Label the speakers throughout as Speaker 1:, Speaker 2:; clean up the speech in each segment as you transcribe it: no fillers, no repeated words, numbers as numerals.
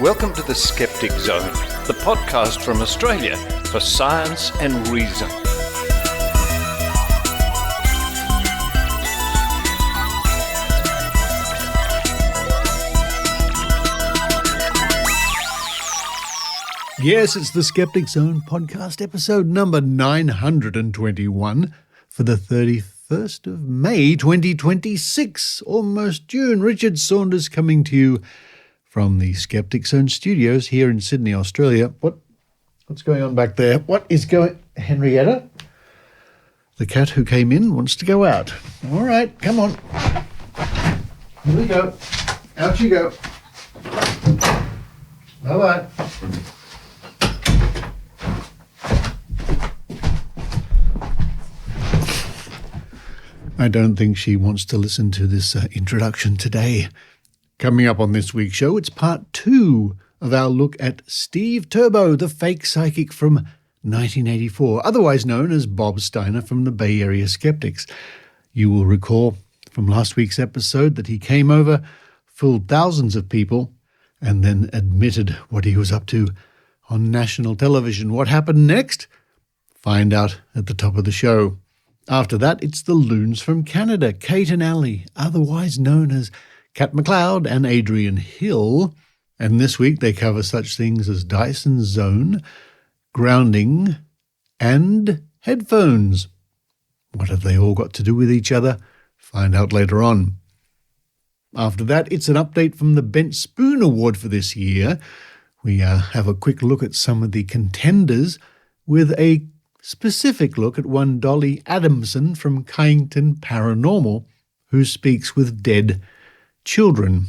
Speaker 1: Welcome to the Skeptic Zone, the podcast from Australia for science and reason.
Speaker 2: Yes, it's the Skeptic Zone podcast, episode number 921 for the 31st of May 2026, almost June. Richard Saunders coming to you from the Skeptic Zone studios here in Sydney, Australia. What's going on back there? Henrietta? The cat who came in wants to go out. All right, come on. Here we go. Out you go. Bye-bye. I don't think she wants to listen to this introduction today. Coming up on this week's show, it's part 2 of our look at Steve Terbot, the fake psychic from 1984, otherwise known as Bob Steiner from the Bay Area Skeptics. You will recall from last week's episode that he came over, fooled thousands of people, and then admitted what he was up to on national television. What happened next? Find out at the top of the show. After that, it's the Loons from Canada, Kate and Allie, otherwise known as Cat McLeod and Adrian Hill. And this week they cover such things as Dyson Zone, grounding, and headphones. What have they all got to do with each other? Find out later on. After that, it's an update from the Spoon Award for this year. We have a quick look at some of the contenders with a specific look at one Dolly Adamson from Kyneton Paranormal, who speaks with dead children.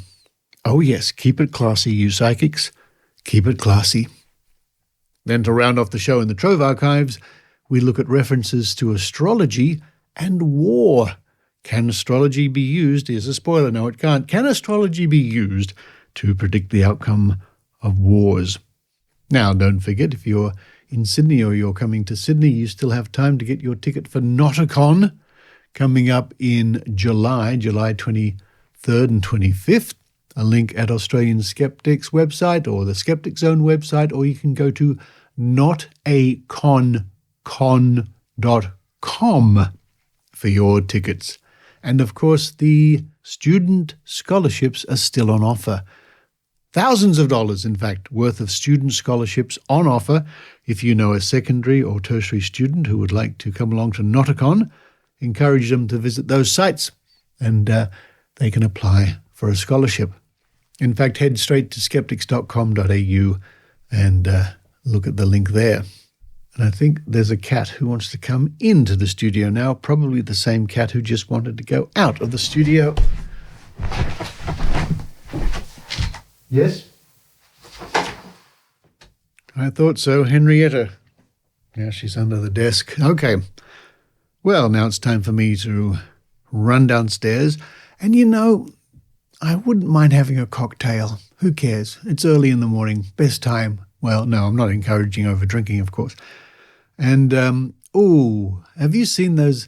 Speaker 2: Oh yes, keep it classy, you psychics. Keep it classy. Then to round off the show in the TROVE Archives, we look at references to astrology and war. Can astrology be used? Here's a spoiler, no it can't. Can astrology be used to predict the outcome of wars? Now, don't forget, if you're in Sydney or you're coming to Sydney, you still have time to get your ticket for Noticon coming up in July 23rd and 25th. A link at Australian Skeptics website or the Skeptic Zone website, or you can go to notaconcon.com for your tickets. And of course, the student scholarships are still on offer. Thousands of dollars, in fact, worth of student scholarships on offer. If you know a secondary or tertiary student who would like to come along to Noticon, encourage them to visit those sites and they can apply for a scholarship. In fact, head straight to skeptics.com.au and look at the link there. And I think there's a cat who wants to come into the studio now, probably the same cat who just wanted to go out of the studio. Yes? I thought so. Henrietta. Yeah, she's under the desk. Okay. Well, now it's time for me to run downstairs. And I wouldn't mind having a cocktail. Who cares? It's early in the morning. Best time. Well, no, I'm not encouraging over drinking, of course. And, have you seen those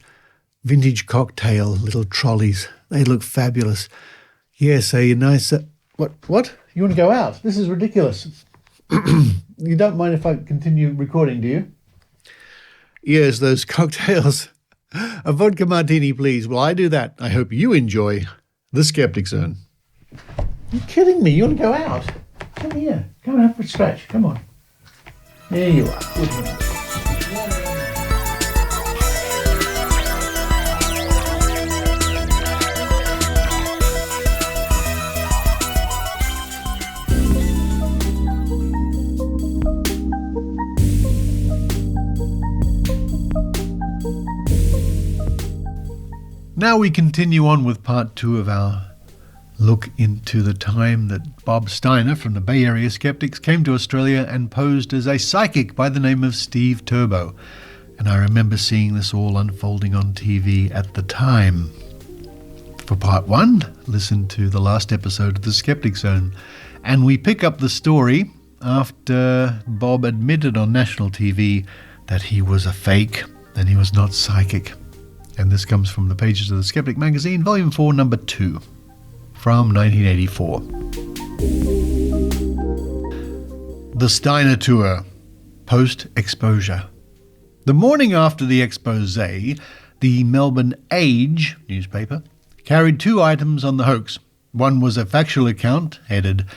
Speaker 2: vintage cocktail little trolleys? They look fabulous. Yes, a nice... What? You want to go out? This is ridiculous. You don't mind if I continue recording, do you? Yes, those cocktails. A vodka martini, please. Well, I do that. I hope you enjoy the Skeptic Zone. You're kidding me. You want to go out? Come here. Come and have a stretch. Come on. There you are. Good one. Now we continue on with part 2 of our look into the time that Bob Steiner from the Bay Area Skeptics came to Australia and posed as a psychic by the name of Steve Terbot. And I remember seeing this all unfolding on TV at the time. For part 1, listen to the last episode of the Skeptic Zone. And we pick up the story after Bob admitted on national TV that he was a fake and he was not psychic. And this comes from the pages of the Skeptic magazine, volume 4, number 2, from 1984. The Steiner Tour, post-exposure. The morning after the expose, the Melbourne Age newspaper carried two items on the hoax. One was a factual account headed,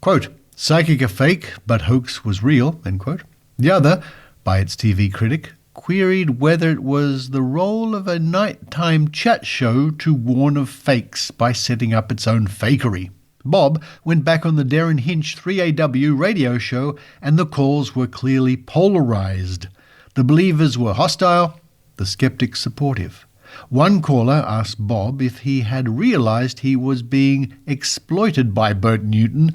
Speaker 2: quote, "Psychic a fake, but hoax was real," end quote. The other, by its TV critic, queried whether it was the role of a nighttime chat show to warn of fakes by setting up its own fakery. Bob went back on the Darren Hinch 3AW radio show and the calls were clearly polarised. The believers were hostile, the skeptics supportive. One caller asked Bob if he had realised he was being exploited by Bert Newton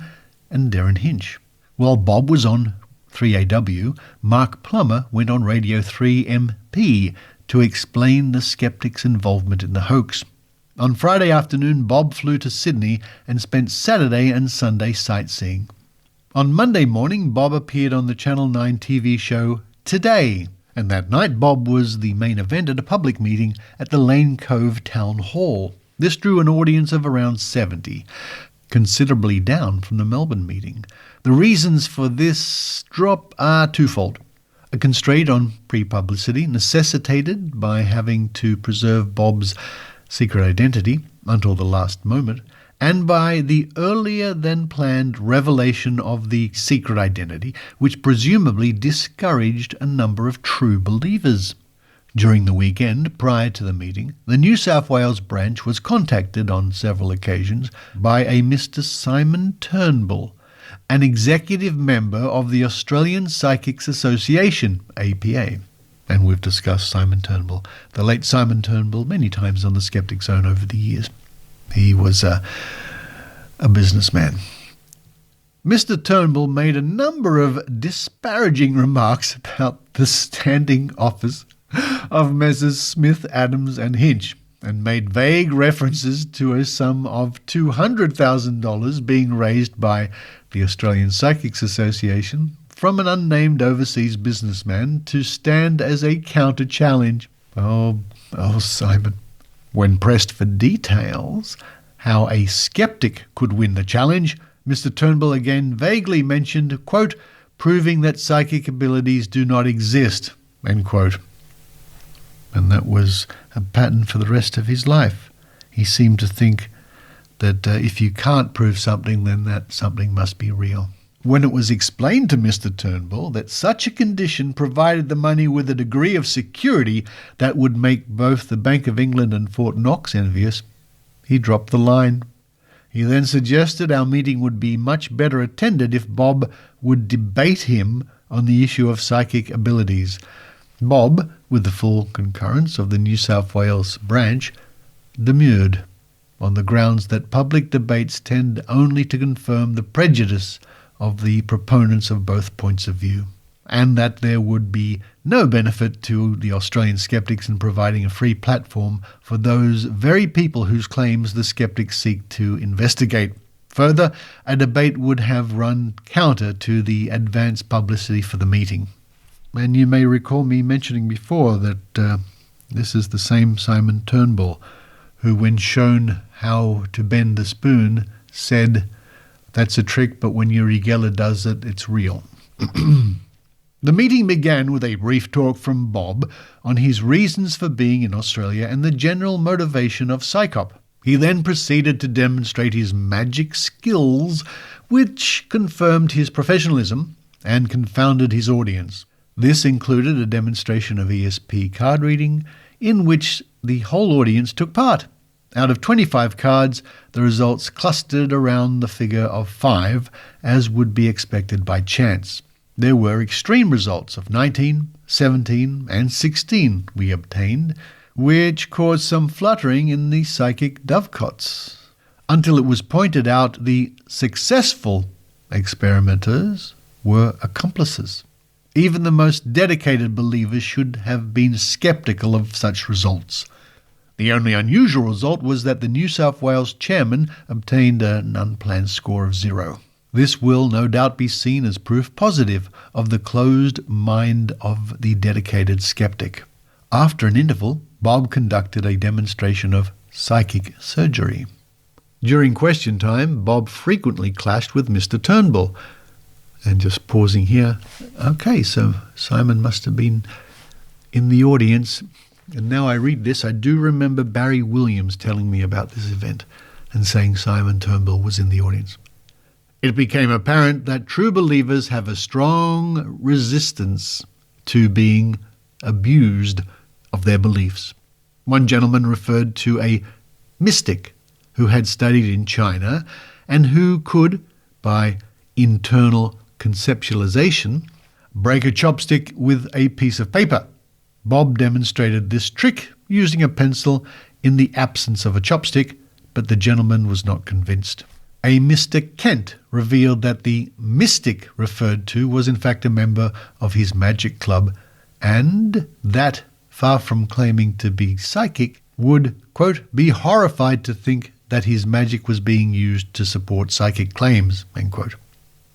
Speaker 2: and Darren Hinch. While Bob was on 3AW, Mark Plummer went on Radio 3MP to explain the skeptics' involvement in the hoax. On Friday afternoon, Bob flew to Sydney and spent Saturday and Sunday sightseeing. On Monday morning, Bob appeared on the Channel 9 TV show Today, and that night Bob was the main event at a public meeting at the Lane Cove Town Hall. This drew an audience of around 70, considerably down from the Melbourne meeting. The reasons for this drop are twofold. A constraint on pre-publicity necessitated by having to preserve Bob's secret identity until the last moment, and by the earlier-than-planned revelation of the secret identity, which presumably discouraged a number of true believers. During the weekend prior to the meeting, the New South Wales branch was contacted on several occasions by a Mr. Simon Turnbull, an executive member of the Australian Psychics Association, APA. And we've discussed Simon Turnbull, the late Simon Turnbull, many times on the Skeptic Zone over the years. He was a businessman. Mr. Turnbull made a number of disparaging remarks about the standing office of Messrs. Smith, Adams and Hinch, and made vague references to a sum of $200,000 being raised by the Australian Psychics Association from an unnamed overseas businessman to stand as a counter-challenge. Oh, Simon. When pressed for details, how a skeptic could win the challenge, Mr. Turnbull again vaguely mentioned, quote, "proving that psychic abilities do not exist," end quote. And that was a pattern for the rest of his life. He seemed to think that if you can't prove something, then that something must be real. When it was explained to Mr. Turnbull that such a condition provided the money with a degree of security that would make both the Bank of England and Fort Knox envious, he dropped the line. He then suggested our meeting would be much better attended if Bob would debate him on the issue of psychic abilities. Bob, with the full concurrence of the New South Wales branch, demurred on the grounds that public debates tend only to confirm the prejudice of the proponents of both points of view, and that there would be no benefit to the Australian skeptics in providing a free platform for those very people whose claims the skeptics seek to investigate. Further, a debate would have run counter to the advance publicity for the meeting. And you may recall me mentioning before that this is the same Simon Turnbull who, when shown how to bend the spoon, said, "That's a trick, but when Uri-Geller does it, it's real." The meeting began with a brief talk from Bob on his reasons for being in Australia and the general motivation of Psychop. He then proceeded to demonstrate his magic skills, which confirmed his professionalism and confounded his audience. This included a demonstration of ESP card reading, in which the whole audience took part. Out of 25 cards, the results clustered around the figure of 5, as would be expected by chance. There were extreme results of 19, 17, and 16 we obtained, which caused some fluttering in the psychic dovecots, until it was pointed out the successful experimenters were accomplices. Even the most dedicated believers should have been skeptical of such results. The only unusual result was that the New South Wales chairman obtained an unplanned score of 0. This will no doubt be seen as proof positive of the closed mind of the dedicated skeptic. After an interval, Bob conducted a demonstration of psychic surgery. During question time, Bob frequently clashed with Mr. Turnbull, And just pausing here. Okay, so Simon must have been in the audience. And now I read this, I do remember Barry Williams telling me about this event and saying Simon Turnbull was in the audience. It became apparent that true believers have a strong resistance to being abused of their beliefs. One gentleman referred to a mystic who had studied in China and who could, by internal conceptualization, break a chopstick with a piece of paper. Bob demonstrated this trick using a pencil in the absence of a chopstick, but the gentleman was not convinced. A Mr. Kent revealed that the mystic referred to was in fact a member of his magic club, and that, far from claiming to be psychic, would, quote, be horrified to think that his magic was being used to support psychic claims, end quote.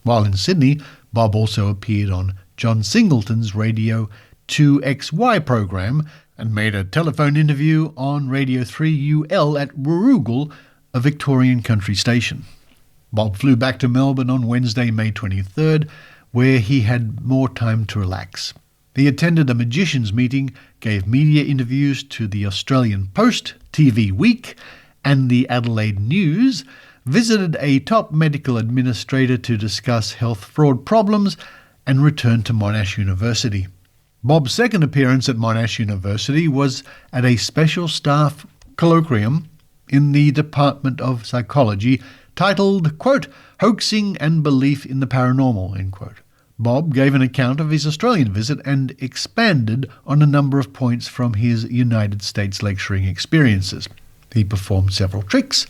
Speaker 2: While in Sydney, Bob also appeared on John Singleton's Radio 2XY program and made a telephone interview on Radio 3UL at Waroogal, a Victorian country station. Bob flew back to Melbourne on Wednesday, May 23rd, where he had more time to relax. He attended a magicians meeting, gave media interviews to the Australian Post, TV Week, and the Adelaide News, visited a top medical administrator to discuss health fraud problems, and returned to Monash University. Bob's second appearance at Monash University was at a special staff colloquium in the Department of Psychology titled, quote, Hoaxing and Belief in the Paranormal, end quote. Bob gave an account of his Australian visit and expanded on a number of points from his United States lecturing experiences. He performed several tricks,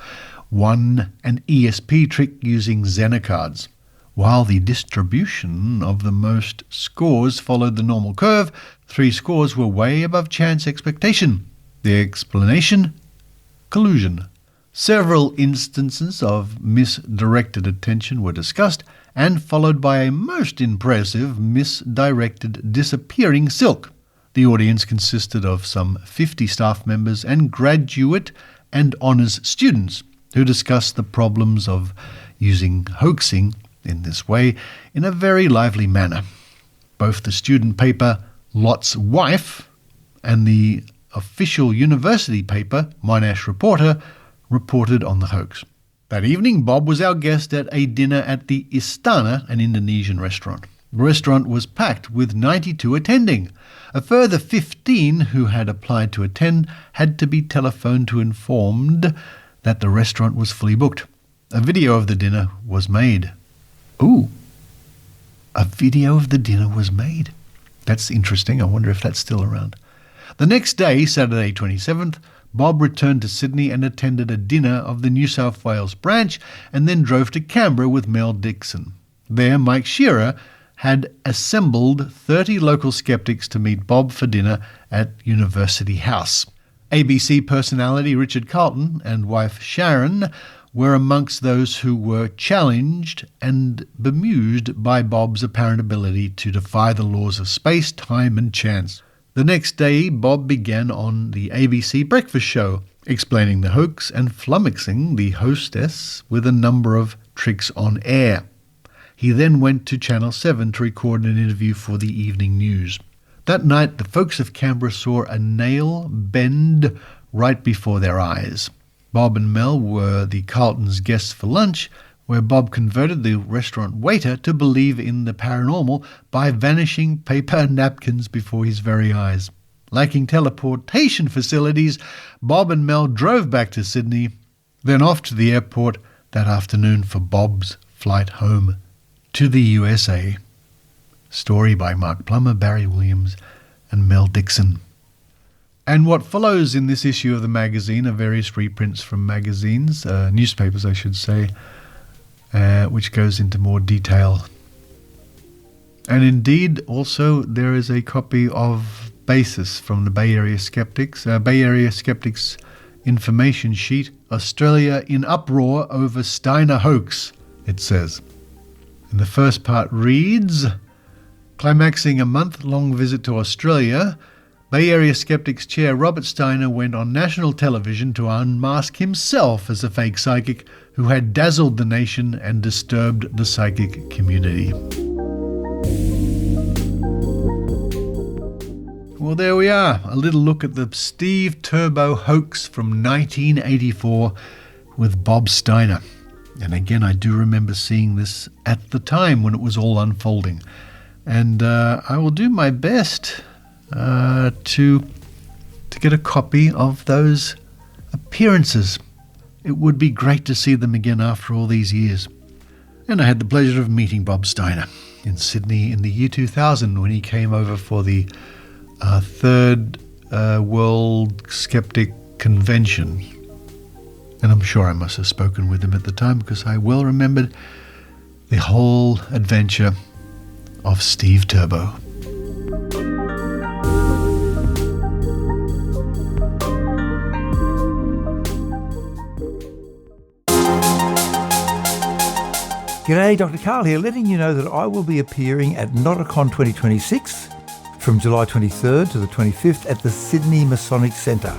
Speaker 2: one an ESP trick using Zener cards. While the distribution of the most scores followed the normal curve, 3 scores were way above chance expectation. The explanation? Collusion. Several instances of misdirected attention were discussed and followed by a most impressive misdirected disappearing silk. The audience consisted of some 50 staff members and graduate and honours students who discussed the problems of using hoaxing in this way in a very lively manner. Both the student paper Lot's Wife and the official university paper Monash Reporter reported on the hoax. That evening, Bob was our guest at a dinner at the Istana, an Indonesian restaurant. The restaurant was packed with 92 attending. A further 15 who had applied to attend had to be telephoned to informed that the restaurant was fully booked. A video of the dinner was made. Ooh, a video of the dinner was made. That's interesting. I wonder if that's still around. The next day, Saturday 27th, Bob returned to Sydney and attended a dinner of the New South Wales branch and then drove to Canberra with Mel Dixon. There, Mike Shearer had assembled 30 local skeptics to meet Bob for dinner at University House. ABC personality Richard Carlton and wife Sharon were amongst those who were challenged and bemused by Bob's apparent ability to defy the laws of space, time and chance. The next day, Bob began on the ABC breakfast show, explaining the hoax and flummoxing the hostess with a number of tricks on air. He then went to Channel 7 to record an interview for the evening news. That night, the folks of Canberra saw a nail bend right before their eyes. Bob and Mel were the Carltons' guests for lunch, where Bob converted the restaurant waiter to believe in the paranormal by vanishing paper napkins before his very eyes. Lacking teleportation facilities, Bob and Mel drove back to Sydney, then off to the airport that afternoon for Bob's flight home to the USA. Story by Mark Plummer, Barry Williams, and Mel Dixon. And what follows in this issue of the magazine are various reprints from magazines, newspapers I should say, which goes into more detail. And indeed, also, there is a copy of Basis from the Bay Area Skeptics, Bay Area Skeptics information sheet, Australia in uproar over Steiner hoax, it says. And the first part reads, climaxing a month-long visit to Australia, Bay Area Skeptics chair Robert Steiner went on national television to unmask himself as a fake psychic who had dazzled the nation and disturbed the psychic community. Well, there we are. A little look at the Steve Terbot hoax from 1984 with Bob Steiner. And again, I do remember seeing this at the time when it was all unfolding. And I will do my best to get a copy of those appearances. It would be great to see them again after all these years. And I had the pleasure of meeting Bob Steiner in Sydney in the year 2000 when he came over for the third World Skeptic Convention. And I'm sure I must have spoken with him at the time because I well remembered the whole adventure of Steve Terbot.
Speaker 3: G'day, Dr. Carl here, letting you know that I will be appearing at Noticon 2026 from July 23rd to the 25th at the Sydney Masonic Centre.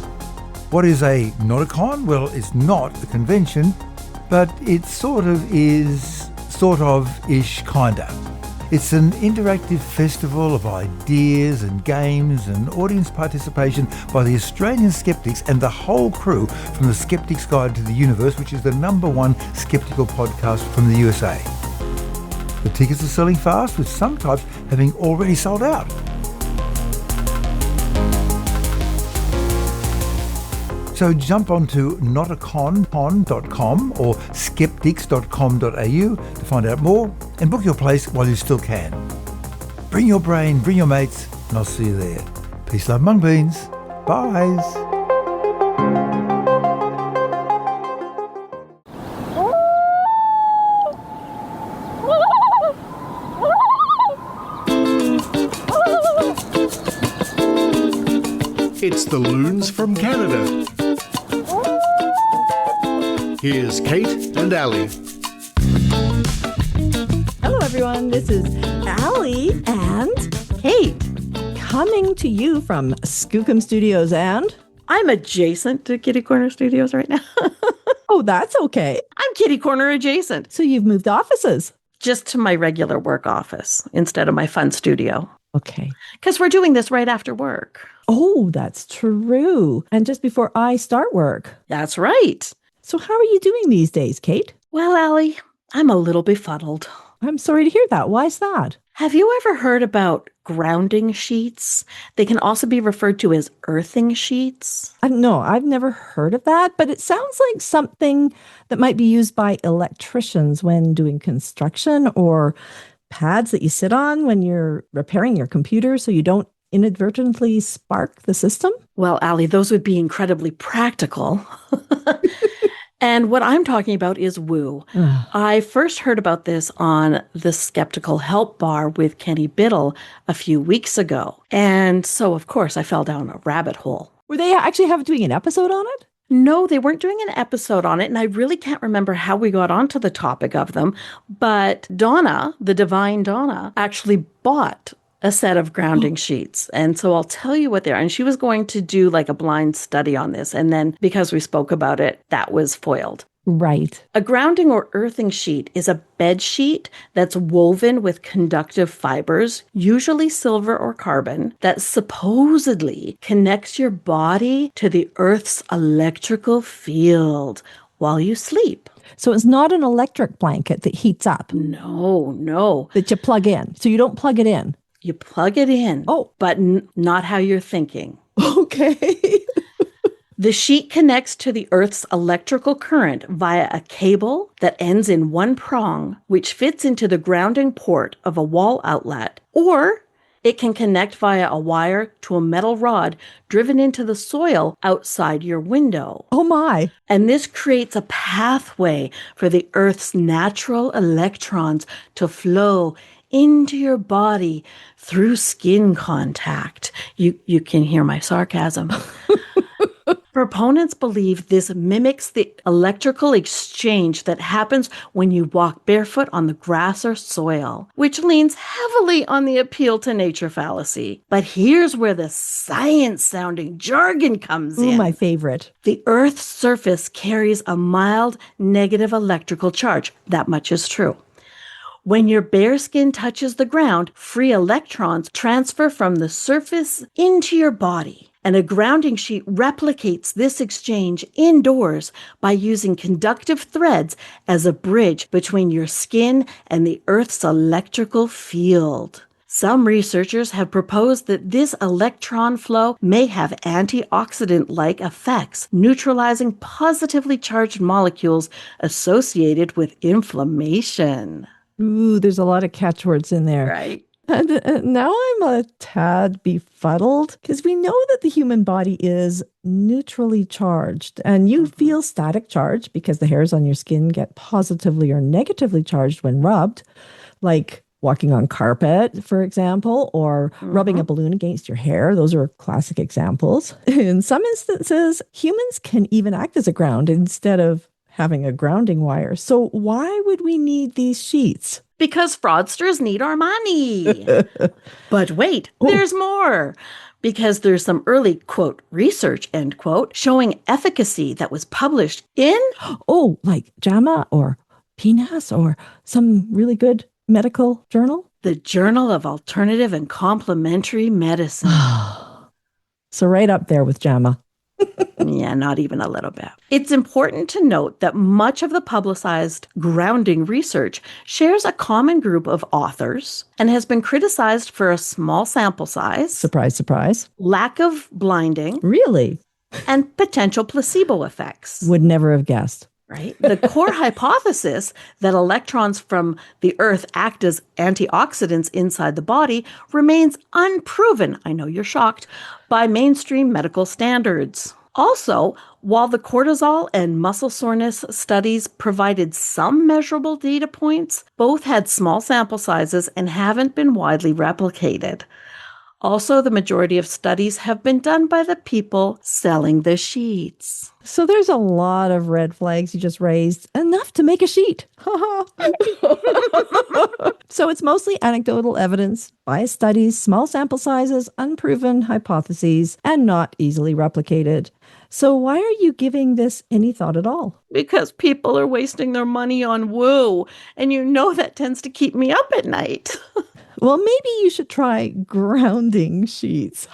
Speaker 3: What is a Noticon? Well, it's not a convention, but it sort of-ish, kinda. It's an interactive festival of ideas and games and audience participation by the Australian skeptics and the whole crew from the Skeptic's Guide to the Universe, which is the #1 skeptical podcast from the USA. The tickets are selling fast, with some types having already sold out. So jump onto noticon.com or skeptics.com.au to find out more and book your place while you still can. Bring your brain, bring your mates, and I'll see you there. Peace, love, mung beans. Byes.
Speaker 2: It's the Loons from Canada. Here's Kate and Allie.
Speaker 4: Hello everyone, this is Allie and Kate, coming to you from Skookum Studios, and
Speaker 5: I'm adjacent to Kitty Corner Studios right now.
Speaker 4: oh, that's okay.
Speaker 5: I'm Kitty Corner adjacent.
Speaker 4: So you've moved offices.
Speaker 5: Just to my regular work office instead of my fun studio.
Speaker 4: Okay.
Speaker 5: Because we're doing this right after work.
Speaker 4: Oh, that's true. And just before I start work.
Speaker 5: That's right.
Speaker 4: So how are you doing these days, Kate?
Speaker 5: Well, Allie, I'm a little befuddled.
Speaker 4: I'm sorry to hear that. Why is that?
Speaker 5: Have you ever heard about grounding sheets? They can also be referred to as earthing sheets.
Speaker 4: No, I've never heard of that, but it sounds like something that might be used by electricians when doing construction, or pads that you sit on when you're repairing your computer so you don't inadvertently spark the system.
Speaker 5: Well, Allie, those would be incredibly practical. And what I'm talking about is woo. I first heard about this on the Skeptical Help Bar with Kenny Biddle a few weeks ago. And so, of course, I fell down a rabbit hole.
Speaker 4: Were they actually doing an episode on it?
Speaker 5: No, they weren't doing an episode on it, and I really can't remember how we got onto the topic of them. But Donna, the divine Donna, actually bought a set of grounding sheets. And so I'll tell you what they are. And she was going to do like a blind study on this. And then because we spoke about it, that was foiled.
Speaker 4: Right.
Speaker 5: A grounding or earthing sheet is a bed sheet that's woven with conductive fibers, usually silver or carbon, that supposedly connects your body to the Earth's electrical field while you sleep.
Speaker 4: So it's not an electric blanket that heats up.
Speaker 5: No.
Speaker 4: That you plug in. So you don't plug it in.
Speaker 5: You plug it in, but not how you're thinking.
Speaker 4: Okay.
Speaker 5: The sheet connects to the Earth's electrical current via a cable that ends in one prong, which fits into the grounding port of a wall outlet, or it can connect via a wire to a metal rod driven into the soil outside your window.
Speaker 4: Oh my.
Speaker 5: And this creates a pathway for the Earth's natural electrons to flow into your body through skin contact. You can hear my sarcasm. Proponents believe this mimics the electrical exchange that happens when you walk barefoot on the grass or soil, which leans heavily on the appeal to nature fallacy. But here's where the science-sounding jargon comes in.
Speaker 4: My favorite.
Speaker 5: The Earth's surface carries a mild negative electrical charge. That much is true. When your bare skin touches the ground, free electrons transfer from the surface into your body. And a grounding sheet replicates this exchange indoors by using conductive threads as a bridge between your skin and the Earth's electrical field. Some researchers have proposed that this electron flow may have antioxidant-like effects, neutralizing positively charged molecules associated with inflammation.
Speaker 4: Ooh, there's a lot of catchwords in there.
Speaker 5: Right.
Speaker 4: And now I'm a tad befuddled because we know that the human body is neutrally charged and you feel static charge because the hairs on your skin get positively or negatively charged when rubbed, like walking on carpet, for example, or rubbing a balloon against your hair. Those are classic examples. In some instances, humans can even act as a ground instead of having a grounding wire. So why would we need these sheets?
Speaker 5: Because fraudsters need our money. But wait, there's more. Because there's some early, quote, research, end quote, showing efficacy that was published in...
Speaker 4: like JAMA or PNAS or some really good medical journal?
Speaker 5: The Journal of Alternative and Complementary Medicine.
Speaker 4: So right up there with JAMA.
Speaker 5: Yeah, not even a little bit. It's important to note that much of the publicized grounding research shares a common group of authors and has been criticized for a small sample size.
Speaker 4: Surprise, surprise.
Speaker 5: Lack of blinding.
Speaker 4: Really?
Speaker 5: And potential placebo effects.
Speaker 4: Would never have guessed.
Speaker 5: Right? The core hypothesis that electrons from the Earth act as antioxidants inside the body remains unproven, I know you're shocked, by mainstream medical standards. Also, while the cortisol and muscle soreness studies provided some measurable data points, both had small sample sizes and haven't been widely replicated. Also, the majority of studies have been done by the people selling the sheets.
Speaker 4: So there's a lot of red flags you just raised, enough to make a sheet. So it's mostly anecdotal evidence, biased studies, small sample sizes, unproven hypotheses, and not easily replicated. So why are you giving this any thought at all?
Speaker 5: Because people are wasting their money on woo, and you know that tends to keep me up at night.
Speaker 4: Well, maybe you should try grounding sheets.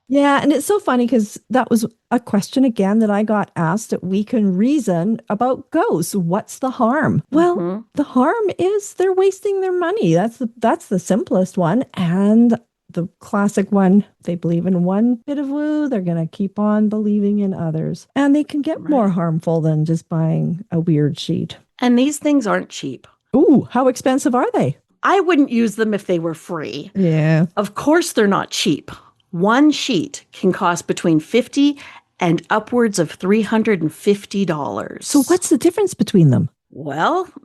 Speaker 4: Yeah, and it's so funny because that was a question again that I got asked at We Can Reason about ghosts. What's the harm? Well, the harm is they're wasting their money. That's the simplest one. And the classic one, they believe in one bit of woo, they're going to keep on believing in others. And they can get more harmful than just buying a weird sheet.
Speaker 5: And these things aren't cheap.
Speaker 4: Ooh, how expensive are they?
Speaker 5: I wouldn't use them if they were free.
Speaker 4: Yeah.
Speaker 5: Of course they're not cheap. One sheet can cost between $50 and upwards of $350.
Speaker 4: So what's the difference between them?
Speaker 5: Well,
Speaker 4: 50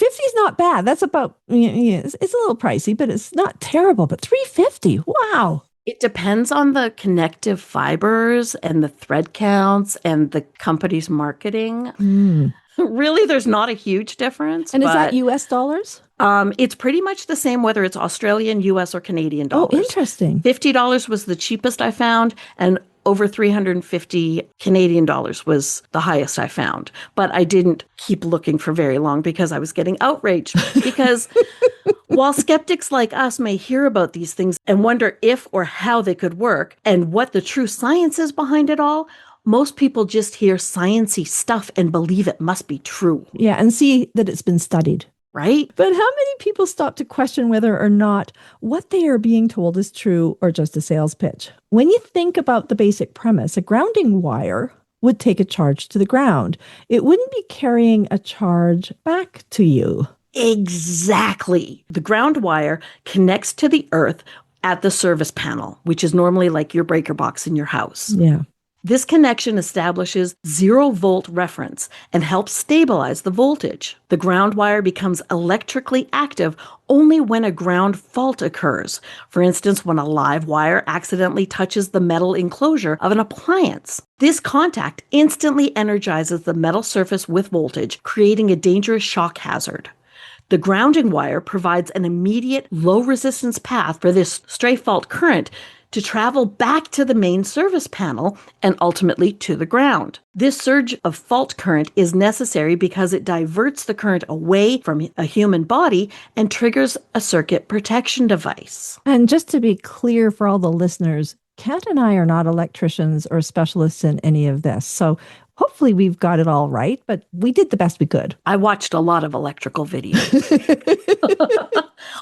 Speaker 4: is not bad. That's about, it's a little pricey, but it's not terrible. But $350, wow.
Speaker 5: It depends on the connective fibers and the thread counts and the company's marketing. Really, there's not a huge difference.
Speaker 4: And is that US dollars?
Speaker 5: It's pretty much the same whether it's Australian, US, or Canadian dollars.
Speaker 4: Oh, interesting.
Speaker 5: $50 was the cheapest I found, and over 350 Canadian dollars was the highest I found. But I didn't keep looking for very long because I was getting outraged. Because while skeptics like us may hear about these things and wonder if or how they could work and what the true science is behind it all, most people just hear science-y stuff and believe it must be true.
Speaker 4: Yeah, and see that it's been studied.
Speaker 5: Right?
Speaker 4: But how many people stop to question whether or not what they are being told is true or just a sales pitch? When you think about the basic premise, a grounding wire would take a charge to the ground. It wouldn't be carrying a charge back to you.
Speaker 5: Exactly. The ground wire connects to the earth at the service panel, which is normally like your breaker box in your house.
Speaker 4: Yeah.
Speaker 5: This connection establishes 0-volt reference and helps stabilize the voltage. The ground wire becomes electrically active only when a ground fault occurs. For instance, when a live wire accidentally touches the metal enclosure of an appliance. This contact instantly energizes the metal surface with voltage, creating a dangerous shock hazard. The grounding wire provides an immediate low-resistance path for this stray fault current to travel back to the main service panel and ultimately to the ground. This surge of fault current is necessary because it diverts the current away from a human body and triggers a circuit protection device.
Speaker 4: And just to be clear for all the listeners, Kat and I are not electricians or specialists in any of this. So hopefully we've got it all right, but we did the best we could.
Speaker 5: I watched a lot of electrical videos.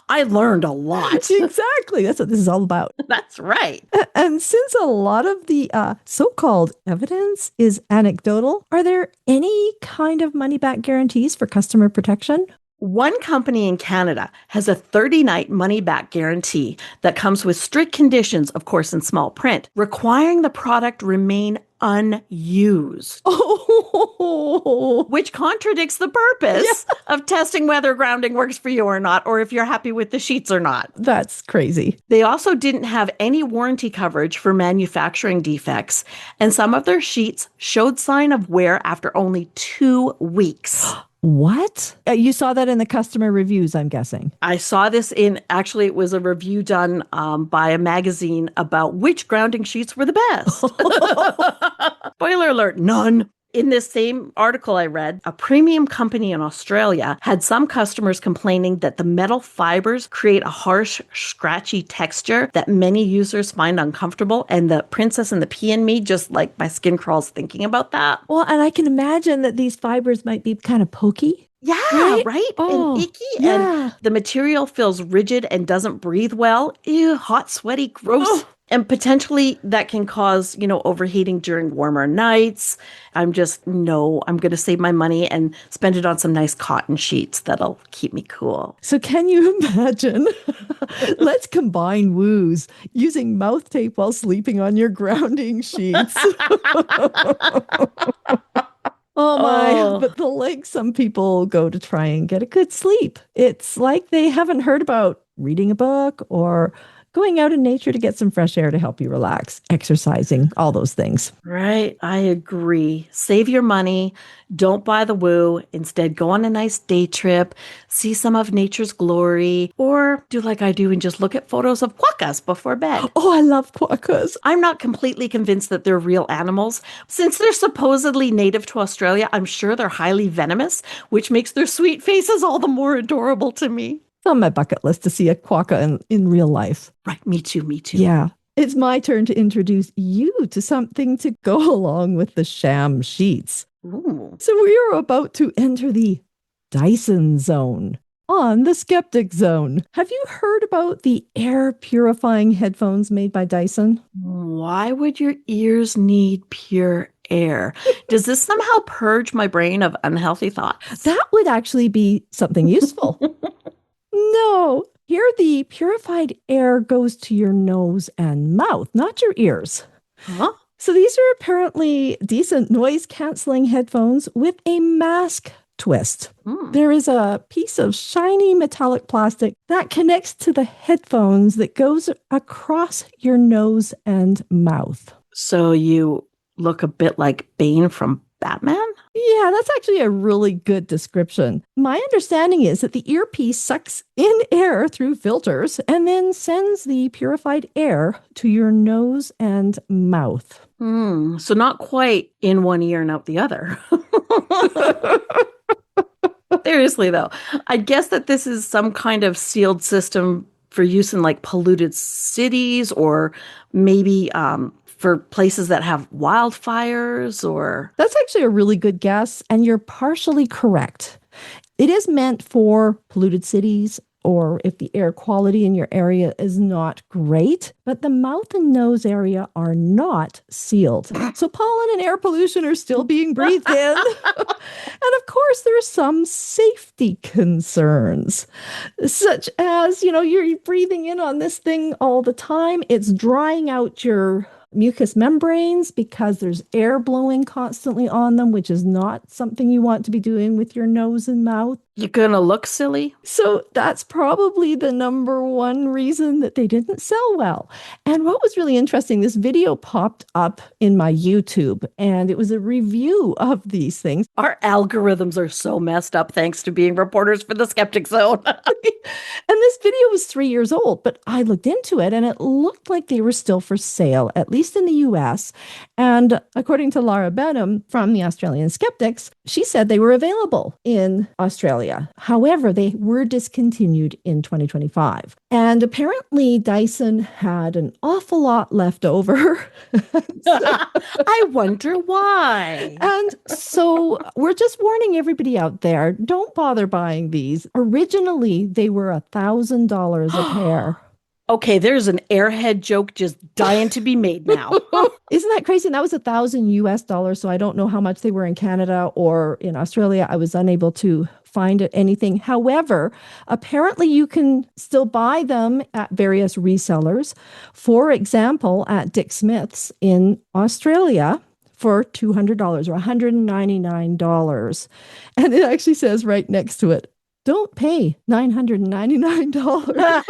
Speaker 5: I learned a lot.
Speaker 4: Exactly. That's what this is all about.
Speaker 5: That's right.
Speaker 4: And since a lot of the so-called evidence is anecdotal, are there any kind of money-back guarantees for customer protection?
Speaker 5: One company in Canada has a 30-night money-back guarantee that comes with strict conditions, of course, in small print, requiring the product remain unused.
Speaker 4: Oh,
Speaker 5: which contradicts the purpose of testing whether grounding works for you or not, or if you're happy with the sheets or not.
Speaker 4: that's crazy.
Speaker 5: They also didn't have any warranty coverage for manufacturing defects, and some of their sheets showed sign of wear after only 2 weeks.
Speaker 4: What? You saw that in the customer reviews, I'm guessing.
Speaker 5: I saw this actually, it was a review done by a magazine about which grounding sheets were the best. Spoiler alert, none. In this same article I read, a premium company in Australia had some customers complaining that the metal fibers create a harsh, scratchy texture that many users find uncomfortable. And the princess and the pea in me, just like my skin crawls thinking about that.
Speaker 4: Well, and I can imagine that these fibers might be kind of pokey.
Speaker 5: Yeah, right?
Speaker 4: Oh,
Speaker 5: and icky.
Speaker 4: yeah.
Speaker 5: And the material feels rigid and doesn't breathe well. Ew, hot, sweaty, gross.
Speaker 4: Oh.
Speaker 5: And potentially that can cause, overheating during warmer nights. I'm going to save my money and spend it on some nice cotton sheets that'll keep me cool.
Speaker 4: So can you imagine? Let's combine woos using mouth tape while sleeping on your grounding sheets. Oh my, but the lengths some people go to try and get a good sleep. It's like they haven't heard about reading a book or going out in nature to get some fresh air to help you relax, exercising, all those things.
Speaker 5: Right. I agree. Save your money. Don't buy the woo. Instead, go on a nice day trip, see some of nature's glory, or do like I do and just look at photos of quokkas before bed.
Speaker 4: Oh, I love quokkas.
Speaker 5: I'm not completely convinced that they're real animals. Since they're supposedly native to Australia, I'm sure they're highly venomous, which makes their sweet faces all the more adorable to me.
Speaker 4: On my bucket list to see a quokka in real life.
Speaker 5: Right, me too.
Speaker 4: Yeah. It's my turn to introduce you to something to go along with the sham sheets.
Speaker 5: Ooh.
Speaker 4: So we are about to enter the Dyson Zone on the Skeptic Zone. Have you heard about the air purifying headphones made by Dyson?
Speaker 5: Why would your ears need pure air? Does this somehow purge my brain of unhealthy thoughts?
Speaker 4: That would actually be something useful. No, here the purified air goes to your nose and mouth, not your ears.
Speaker 5: Huh?
Speaker 4: So these are apparently decent noise-canceling headphones with a mask twist. There is a piece of shiny metallic plastic that connects to the headphones that goes across your nose and mouth.
Speaker 5: So you look a bit like Bane from Batman?
Speaker 4: Yeah, that's actually a really good description. My understanding is that the earpiece sucks in air through filters and then sends the purified air to your nose and mouth.
Speaker 5: So not quite in one ear and out the other. Seriously, though, I guess that this is some kind of sealed system for use in like polluted cities or maybe for places that have wildfires or...
Speaker 4: That's actually a really good guess, and you're partially correct. It is meant for polluted cities or if the air quality in your area is not great, but the mouth and nose area are not sealed. So pollen and air pollution are still being breathed in. And of course, there are some safety concerns, such as, you're breathing in on this thing all the time. It's drying out your mucous membranes because there's air blowing constantly on them, which is not something you want to be doing with your nose and mouth.
Speaker 5: You're going to look silly.
Speaker 4: So that's probably the number one reason that they didn't sell well. And what was really interesting, this video popped up in my YouTube, and it was a review of these things.
Speaker 5: Our algorithms are so messed up thanks to being reporters for the Skeptic Zone.
Speaker 4: And this video was 3 years old, but I looked into it and it looked like they were still for sale, at least in the US. And according to Laura Benham from the Australian Skeptics, she said they were available in Australia. However, they were discontinued in 2025. And apparently Dyson had an awful lot left over.
Speaker 5: I wonder why.
Speaker 4: And so we're just warning everybody out there, don't bother buying these. Originally, they were $1,000 a pair.
Speaker 5: Okay, there's an airhead joke just dying to be made now.
Speaker 4: Isn't that crazy? And that was $1,000 US. So I don't know how much they were in Canada or in Australia. I was unable to find anything. However, apparently you can still buy them at various resellers. For example, at Dick Smith's in Australia for $200 or $199. And it actually says right next to it, don't pay $999.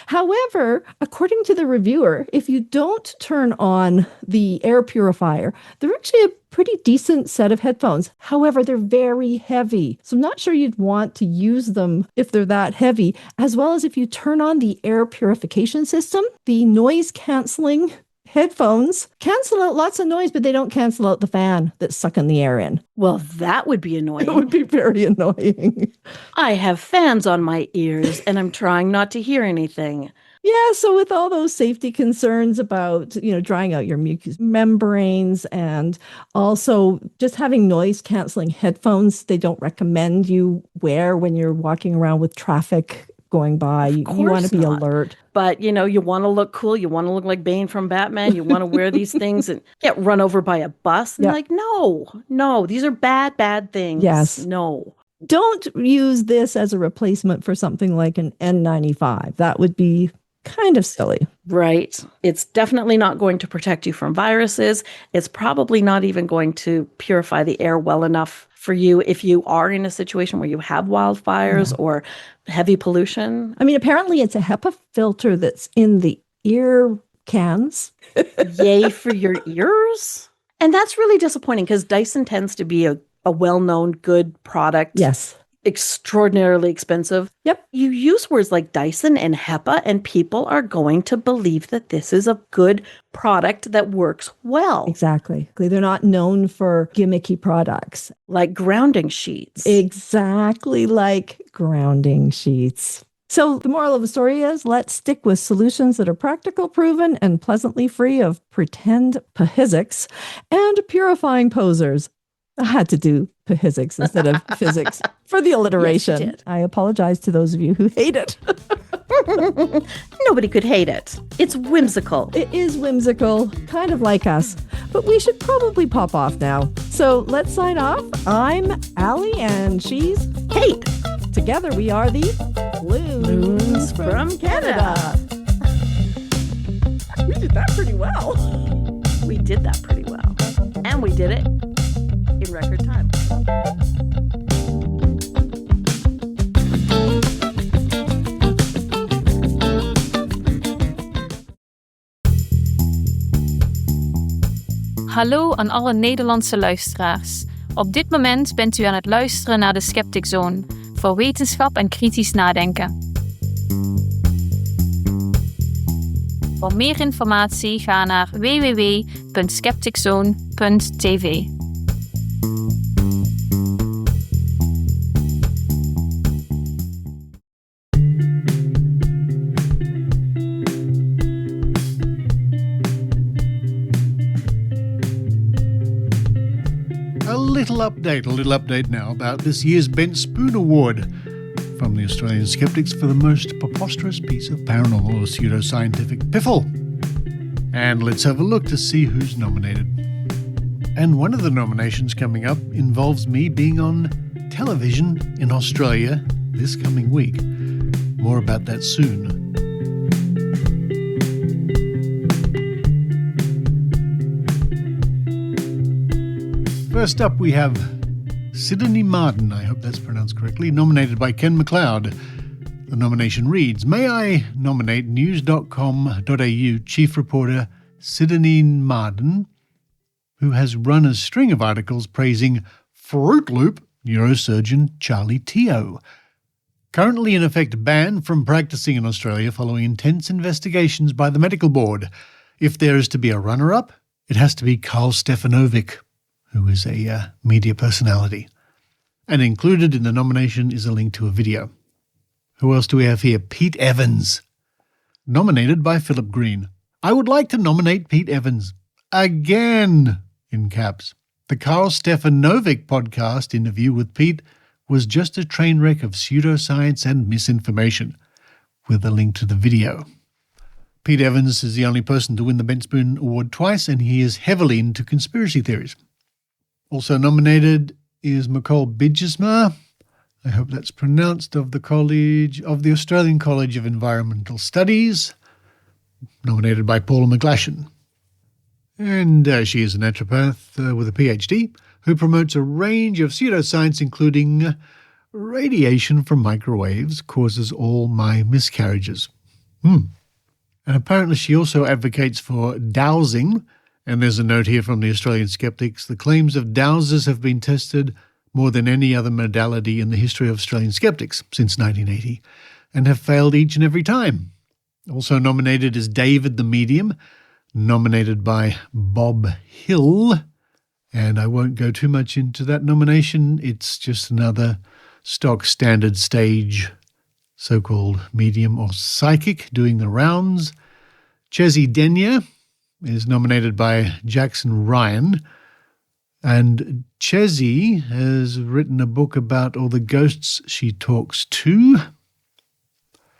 Speaker 4: However, according to the reviewer, if you don't turn on the air purifier, they're actually a pretty decent set of headphones. However, they're very heavy. So I'm not sure you'd want to use them if they're that heavy, as well as if you turn on the air purification system, the noise canceling headphones cancel out lots of noise, but they don't cancel out the fan that's sucking the air in.
Speaker 5: Well, that would be annoying.
Speaker 4: It would be very annoying.
Speaker 5: I have fans on my ears and I'm trying not to hear anything.
Speaker 4: Yeah, so with all those safety concerns about, drying out your mucous membranes and also just having noise canceling headphones, they don't recommend you wear when you're walking around with traffic going by. You want to be alert.
Speaker 5: But, you want to look cool. You want to look like Bane from Batman. You want to wear these things and get run over by a bus. And like, no, these are bad things.
Speaker 4: Yes.
Speaker 5: No.
Speaker 4: Don't use this as a replacement for something like an N95. That would be kind of silly.
Speaker 5: Right. It's definitely not going to protect you from viruses. It's probably not even going to purify the air well enough for you if you are in a situation where you have wildfires or heavy pollution.
Speaker 4: I mean, apparently it's a HEPA filter that's in the ear cans.
Speaker 5: Yay for your ears. And that's really disappointing because Dyson tends to be a well-known good product.
Speaker 4: Yes.
Speaker 5: Extraordinarily expensive.
Speaker 4: Yep.
Speaker 5: You use words like Dyson and HEPA and people are going to believe that this is a good product that works well.
Speaker 4: Exactly. They're not known for gimmicky products.
Speaker 5: Like grounding sheets.
Speaker 4: Exactly like grounding sheets. So the moral of the story is, let's stick with solutions that are practical, proven, and pleasantly free of pretend physics and purifying posers. I had to do physics instead of physics for the alliteration.
Speaker 5: Yes, you did.
Speaker 4: I apologize to those of you who hate it.
Speaker 5: Nobody could hate it. It's whimsical.
Speaker 4: It is whimsical, kind of like us, but we should probably pop off now. So let's sign off. I'm Allie and she's
Speaker 5: Kate.
Speaker 4: Together we are the Loons from Canada. We did that pretty well.
Speaker 5: We did that pretty well. And we did it in record time.
Speaker 6: Hallo aan alle Nederlandse luisteraars. Op dit moment bent u aan het luisteren naar de Skeptic Zone voor wetenschap en kritisch nadenken. Voor meer informatie ga naar www.skepticzone.tv.
Speaker 2: A little update now about this year's Bent Spoon Award from the Australian Skeptics for the most preposterous piece of paranormal or pseudoscientific piffle. And let's have a look to see who's nominated. And one of the nominations coming up involves me being on television in Australia this coming week. More about that soon. First up, we have Sydney Martin, I hope that's pronounced correctly, nominated by Ken MacLeod. The nomination reads, "May I nominate news.com.au chief reporter Sydney Martin, who has run a string of articles praising Fruit Loop neurosurgeon Charlie Teo. Currently in effect banned from practicing in Australia following intense investigations by the medical board. If there is to be a runner-up, it has to be Karl Stefanovic, who is a media personality. And included in the nomination is a link to a video. Who else do we have here? Pete Evans, nominated by Philip Green. I would like to nominate Pete Evans. Again, in caps. The Karl Stefanovic podcast interview with Pete was just a train wreck of pseudoscience and misinformation, with a link to the video. Pete Evans is the only person to win the Spoon Award twice, and he is heavily into conspiracy theories. Also nominated is Nicole Bidgesma, I hope that's pronounced, of the Australian College of Environmental Studies, nominated by Paula McGlashan. And she is a naturopath with a PhD who promotes a range of pseudoscience, including radiation from microwaves causes all my miscarriages. And apparently she also advocates for dowsing, and there's a note here from the Australian Skeptics. The claims of dowsers have been tested more than any other modality in the history of Australian skeptics since 1980, and have failed each and every time. Also nominated is David the Medium, nominated by Bob Hill, and I won't go too much into that nomination. It's just another stock standard stage so-called medium or psychic doing the rounds. Chezi Denya is nominated by Jackson Ryan, and Chezi has written a book about all the ghosts she talks to.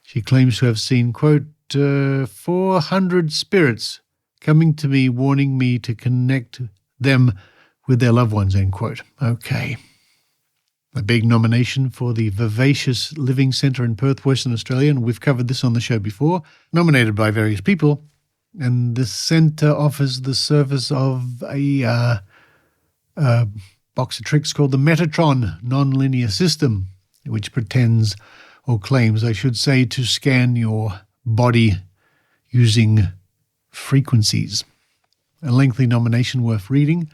Speaker 2: She claims to have seen, quote, 400 spirits coming to me, warning me to connect them with their loved ones, end quote. Okay. A big nomination for the Vivacious Living Centre in Perth, Western Australia, and we've covered this on the show before, nominated by various people. And the centre offers the service of a box of tricks called the Metatron nonlinear system, which pretends, or claims, I should say, to scan your body using frequencies. A lengthy nomination worth reading.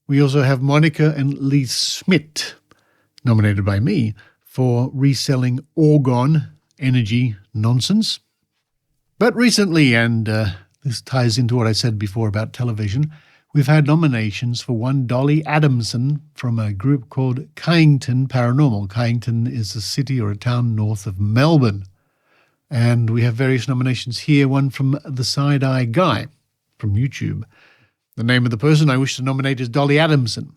Speaker 2: We also have Monica and Lee Schmidt, nominated by me, for reselling orgone energy nonsense. But recently, and this ties into what I said before about television, we've had nominations for one Dolly Adamson from a group called Kyneton Paranormal. Kyneton is a city or a town north of Melbourne. And we have various nominations here, one from The Side Eye Guy from YouTube. The name of the person I wish to nominate is Dolly Adamson.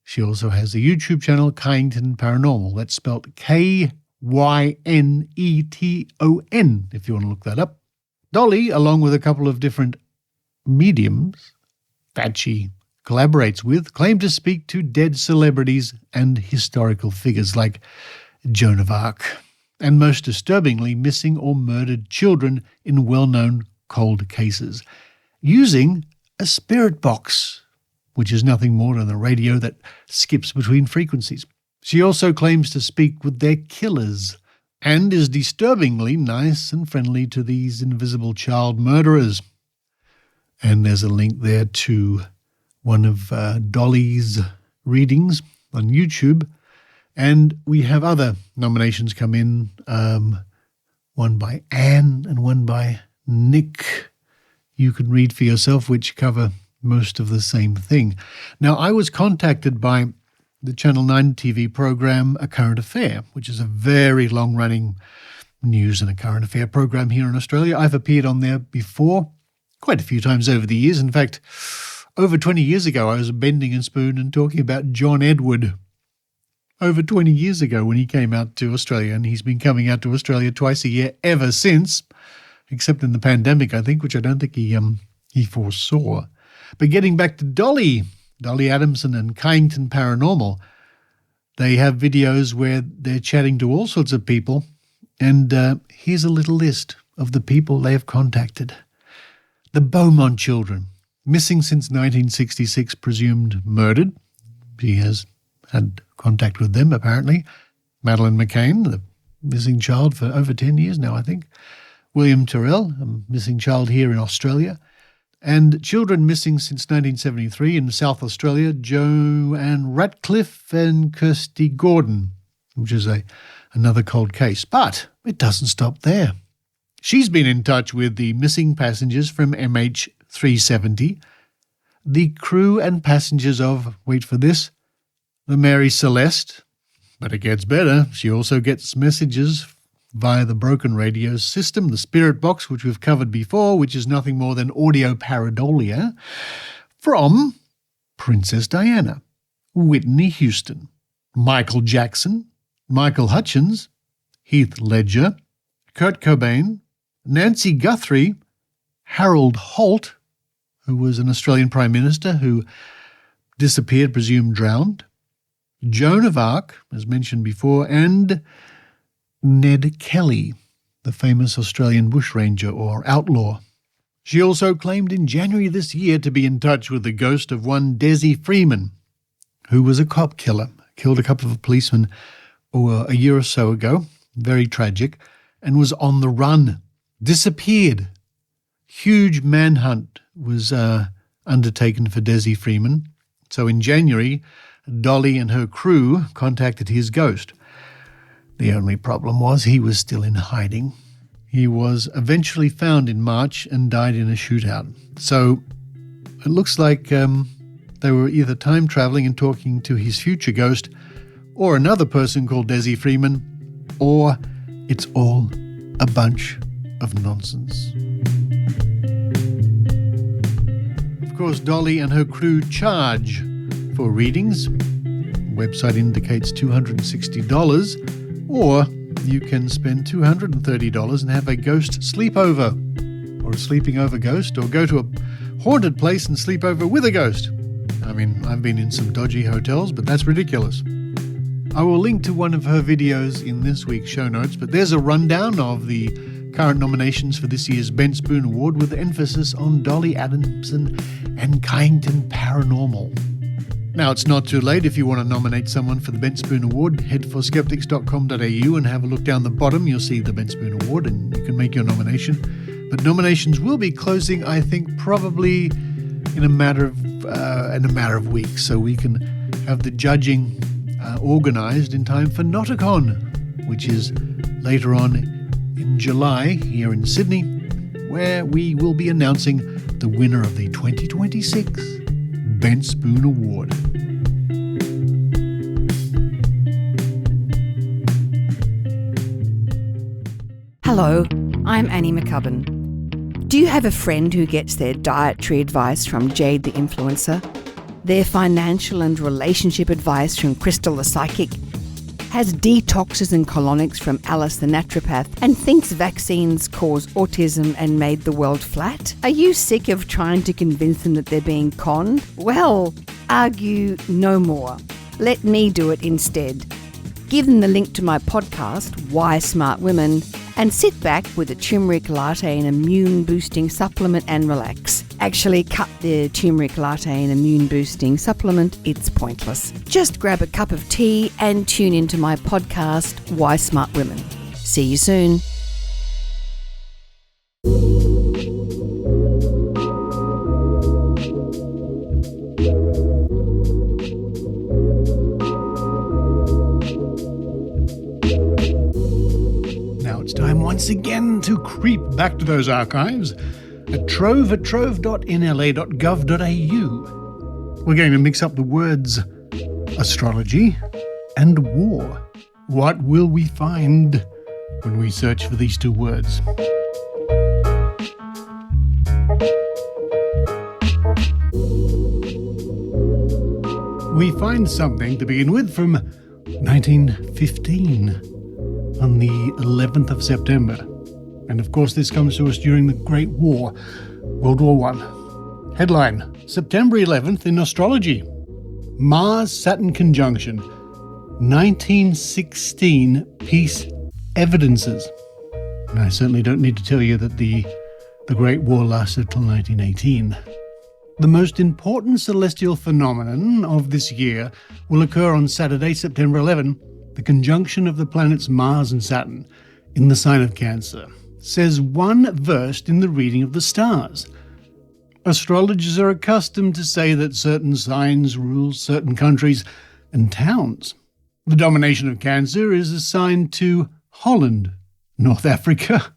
Speaker 2: She also has a YouTube channel, Kyneton Paranormal. That's spelled Kyneton, if you want to look that up. Dolly, along with a couple of different mediums that she collaborates with, claim to speak to dead celebrities and historical figures like Joan of Arc, and most disturbingly, missing or murdered children in well-known cold cases, using a spirit box, which is nothing more than a radio that skips between frequencies. She also claims to speak with their killers and is disturbingly nice and friendly to these invisible child murderers. And there's a link there to one of Dolly's readings on YouTube. And we have other nominations come in, one by Anne and one by Nick. You can read for yourself, which cover most of the same thing. Now, I was contacted by the Channel 9 TV program A Current Affair, which is a very long-running news and a current affair program here in Australia. I've appeared on there before, quite a few times over the years. In fact, over 20 years ago, I was bending and spoon and talking about John Edward. Over 20 years ago when he came out to Australia, and he's been coming out to Australia twice a year ever since, except in the pandemic, I think, which I don't think he foresaw. But getting back to Dolly Adamson and Kyneton Paranormal, they have videos where they're chatting to all sorts of people, and here's a little list of the people they have contacted. The Beaumont children, missing since 1966, presumed murdered, She has had contact with them, apparently. Madeleine McCain, the missing child for over 10 years now, I think. William Terrell, a missing child here in Australia. And children missing since 1973 in South Australia, Joanne Ratcliffe and Kirsty Gordon, which is another cold case. But it doesn't stop there. She's been in touch with the missing passengers from MH370, the crew and passengers of, wait for this, the Mary Celeste. But it gets better. She also gets messages via the broken radio system, the spirit box, which we've covered before, which is nothing more than audio pareidolia, from Princess Diana, Whitney Houston, Michael Jackson, Michael Hutchins, Heath Ledger, Kurt Cobain, Nancy Guthrie, Harold Holt, who was an Australian Prime Minister who disappeared, presumed drowned, Joan of Arc, as mentioned before, and Ned Kelly, the famous Australian bushranger or outlaw. She also claimed in January this year to be in touch with the ghost of one Desi Freeman, who was a cop killer, killed a couple of policemen a year or so ago, very tragic, and was on the run, disappeared. Huge manhunt was undertaken for Desi Freeman. So in January, Dolly and her crew contacted his ghost. The only problem was he was still in hiding. He was eventually found in March and died in a shootout. So it looks like they were either time traveling and talking to his future ghost, or another person called Desi Freeman, or it's all a bunch of nonsense. Of course, Dolly and her crew charge for readings. The website indicates $260, or you can spend $230 and have a ghost sleepover, or a sleeping over ghost, or go to a haunted place and sleep over with a ghost. I mean, I've been in some dodgy hotels, but that's ridiculous. I will link to one of her videos in this week's show notes, but there's a rundown of the current nominations for this year's Ben Spoon Award with emphasis on Dolly Adamson and Kyneton Paranormal. Now, it's not too late. If you want to nominate someone for the Ben Spoon Award, head for skeptics.com.au and have a look down the bottom. You'll see the Ben Spoon Award and you can make your nomination. But nominations will be closing, I think, probably in a matter of weeks, so we can have the judging organised in time for Noticon, which is later on in July here in Sydney, where we will be announcing the winner of the 2026 Ben Spoon Award.
Speaker 7: Hello, I'm Annie McCubbin. Do you have a friend who gets their dietary advice from Jade the Influencer, their financial and relationship advice from Crystal the Psychic, has detoxes and colonics from Alice the Naturopath, and thinks vaccines cause autism and made the world flat? Are you sick of trying to convince them that they're being conned? Well, argue no more. Let me do it instead. Give them the link to my podcast, Why Smart Women, and sit back with a turmeric latte and immune-boosting supplement and relax. Actually, cut the turmeric latte and immune-boosting supplement. It's pointless. Just grab a cup of tea and tune into my podcast, Why Smart Women. See you soon.
Speaker 2: Once again to creep back to those archives at trove@nla.gov.au. We're going to mix up the words astrology and war. What will we find when we search for these two words? We find something to begin with from 1915. On the 11th of September. And of course this comes to us during the Great War, World War I. Headline, September 11th in astrology. Mars-Saturn conjunction, 1916 peace evidences. And I certainly don't need to tell you that the Great War lasted till 1918. The most important celestial phenomenon of this year will occur on Saturday, September 11, the conjunction of the planets Mars and Saturn in the sign of Cancer, says one versed in the reading of the stars. Astrologers are accustomed to say that certain signs rule certain countries and towns. The domination of Cancer is assigned to Holland, North Africa,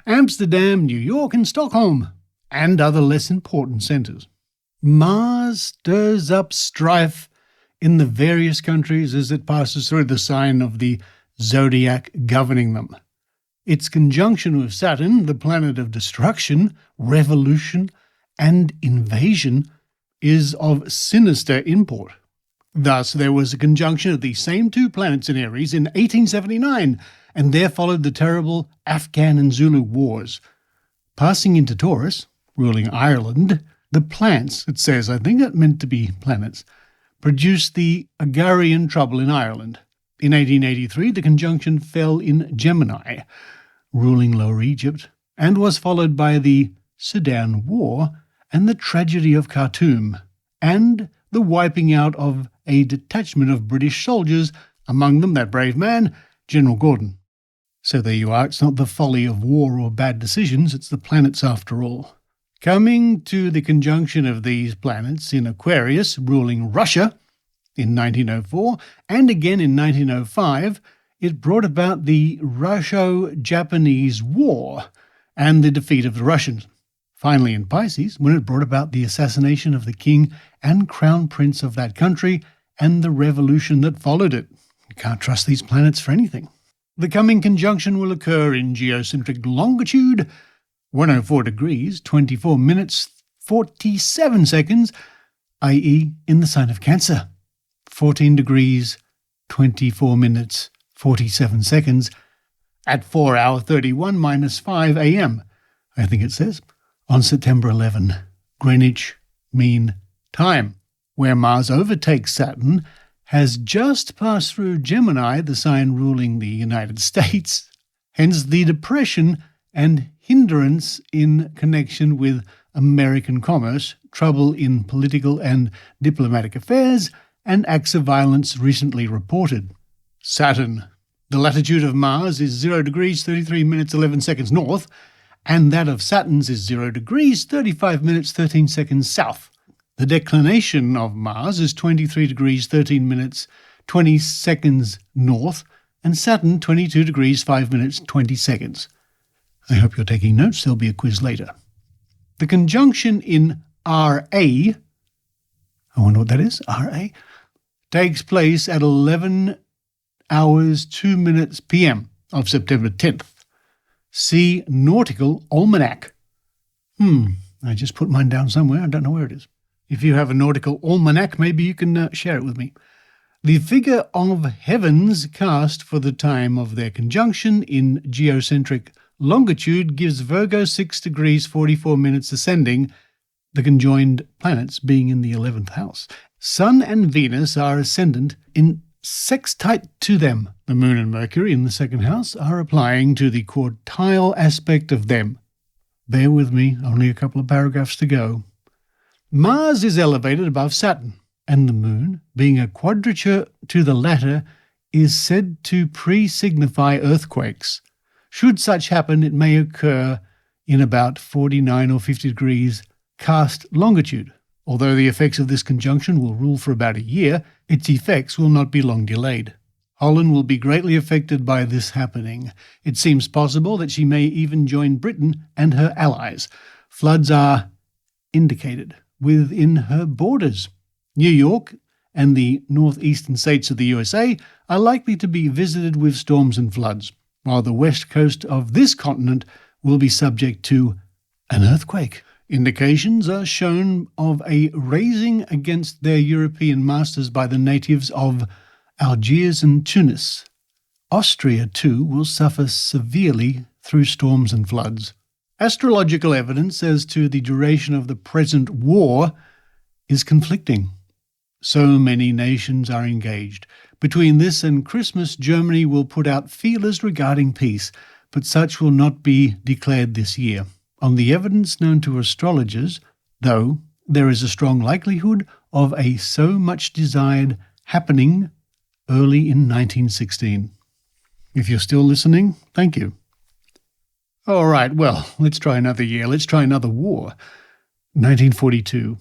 Speaker 2: Amsterdam, New York, and Stockholm, and other less important centres. Mars stirs up strife in the various countries as it passes through the sign of the zodiac governing them. Its conjunction with Saturn, the planet of destruction, revolution, and invasion, is of sinister import. Thus, there was a conjunction of these same two planets in Aries in 1879, and there followed the terrible Afghan and Zulu wars. Passing into Taurus, ruling Ireland, the plants, it says, I think it meant to be planets, produced the agrarian trouble in Ireland. In 1883, the conjunction fell in Gemini, ruling Lower Egypt, and was followed by the Sudan War and the tragedy of Khartoum, and the wiping out of a detachment of British soldiers, among them that brave man, General Gordon. So there you are, it's not the folly of war or bad decisions, it's the planets after all. Coming to the conjunction of these planets in Aquarius, ruling Russia in 1904, and again in 1905, it brought about the Russo-Japanese War and the defeat of the Russians. Finally in Pisces, when it brought about the assassination of the king and crown prince of that country and the revolution that followed it. You can't trust these planets for anything. The coming conjunction will occur in geocentric longitude 104 degrees, 24 minutes, 47 seconds, i.e. in the sign of Cancer. 14 degrees, 24 minutes, 47 seconds, at 4 hour 31 minus 5 a.m., I think it says, on September 11, Greenwich Mean Time, where Mars overtakes Saturn, has just passed through Gemini, the sign ruling the United States, hence the depression and hindrance in connection with American commerce, trouble in political and diplomatic affairs, and acts of violence recently reported. Saturn. The latitude of Mars is 0 degrees 33 minutes 11 seconds north, and that of Saturn's is 0 degrees 35 minutes 13 seconds south. The declination of Mars is 23 degrees 13 minutes 20 seconds north, and Saturn 22 degrees 5 minutes 20 seconds. I hope you're taking notes, there'll be a quiz later. The conjunction in RA, I wonder what that is, RA, takes place at 11 hours 2 minutes p.m. of September 10th. See Nautical Almanac. I just put mine down somewhere, I don't know where it is. If you have a Nautical Almanac, maybe you can share it with me. The figure of heavens cast for the time of their conjunction in geocentric longitude gives Virgo 6 degrees 44 minutes ascending, the conjoined planets being in the 11th house. Sun and Venus are ascendant in sextile to them. The Moon and Mercury in the second house are applying to the quartile aspect of them. Bear with me, only a couple of paragraphs to go. Mars is elevated above Saturn, and the Moon, being a quadrature to the latter, is said to pre-signify earthquakes. Should such happen, it may occur in about 49 or 50 degrees cast longitude. Although the effects of this conjunction will rule for about a year, its effects will not be long delayed. Holland will be greatly affected by this happening. It seems possible that she may even join Britain and her allies. Floods are indicated within her borders. New York and the northeastern states of the USA are likely to be visited with storms and floods, while the west coast of this continent will be subject to an earthquake. Indications are shown of a raising against their European masters by the natives of Algiers and Tunis. Austria, too, will suffer severely through storms and floods. Astrological evidence as to the duration of the present war is conflicting. So many nations are engaged. Between this and Christmas, Germany will put out feelers regarding peace, but such will not be declared this year. On the evidence known to astrologers, though there is a strong likelihood of a so much desired happening early in 1916. If you're still listening, thank you. All right, well, let's try another year. Let's try another war. 1942.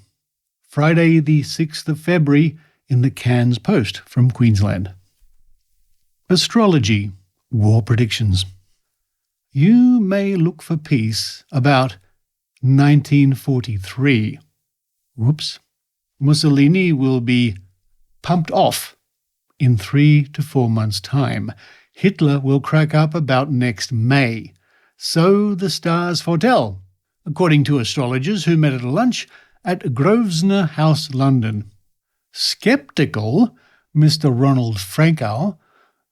Speaker 2: Friday the 6th of February in the Cairns Post from Queensland. Astrology, War Predictions. You may look for peace about 1943. Whoops. Mussolini will be pumped off in 3 to 4 months' time. Hitler will crack up about next May. So the stars foretell, according to astrologers who met at a lunch at Grosvenor House, London. Skeptical Mr. Ronald Frankow,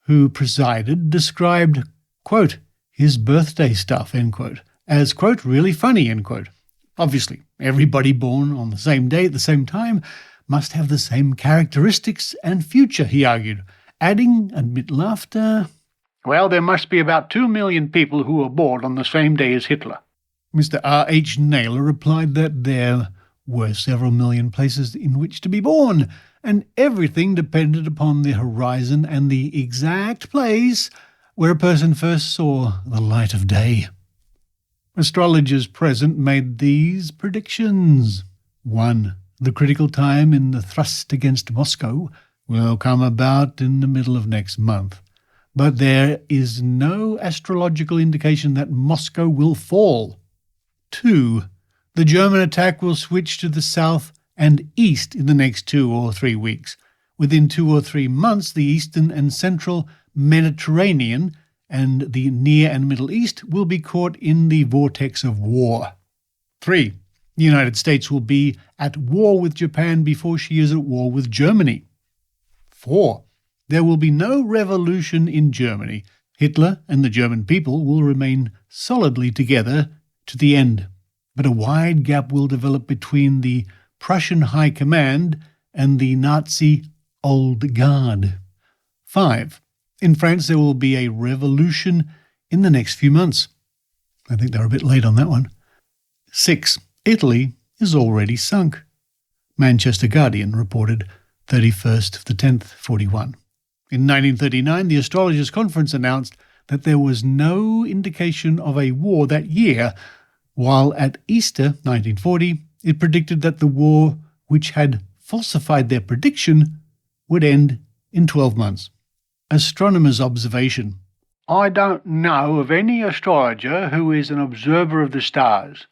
Speaker 2: who presided, described, quote, his birthday stuff, end quote, as, quote, really funny, end quote. Obviously, everybody born on the same day at the same time must have the same characteristics and future, he argued, adding, amid laughter, well, there must be about 2 million people who were born on the same day as Hitler. Mr. R.H. Naylor replied that there were several million places in which to be born, and everything depended upon the horizon and the exact place where a person first saw the light of day. Astrologers present made these predictions. 1. The critical time in the thrust against Moscow will come about in the middle of next month, but there is no astrological indication that Moscow will fall. 2. The German attack will switch to the south and east in the next 2 or 3 weeks. Within 2 or 3 months, the eastern and central Mediterranean and the Near and Middle East will be caught in the vortex of war. 3. The United States will be at war with Japan before she is at war with Germany. 4. There will be no revolution in Germany. Hitler and the German people will remain solidly together to the end, but a wide gap will develop between the Prussian High Command and the Nazi Old Guard. 5. In France, there will be a revolution in the next few months. I think they're a bit late on that one. 6. Italy is already sunk. Manchester Guardian reported 31st of the 10th, 41. In 1939, the Astrologers' Conference announced that there was no indication of a war that year, while at Easter 1940, it predicted that the war, which had falsified their prediction, would end in 12 months. Astronomers' observation. I don't know of any astrologer who is an observer of the stars,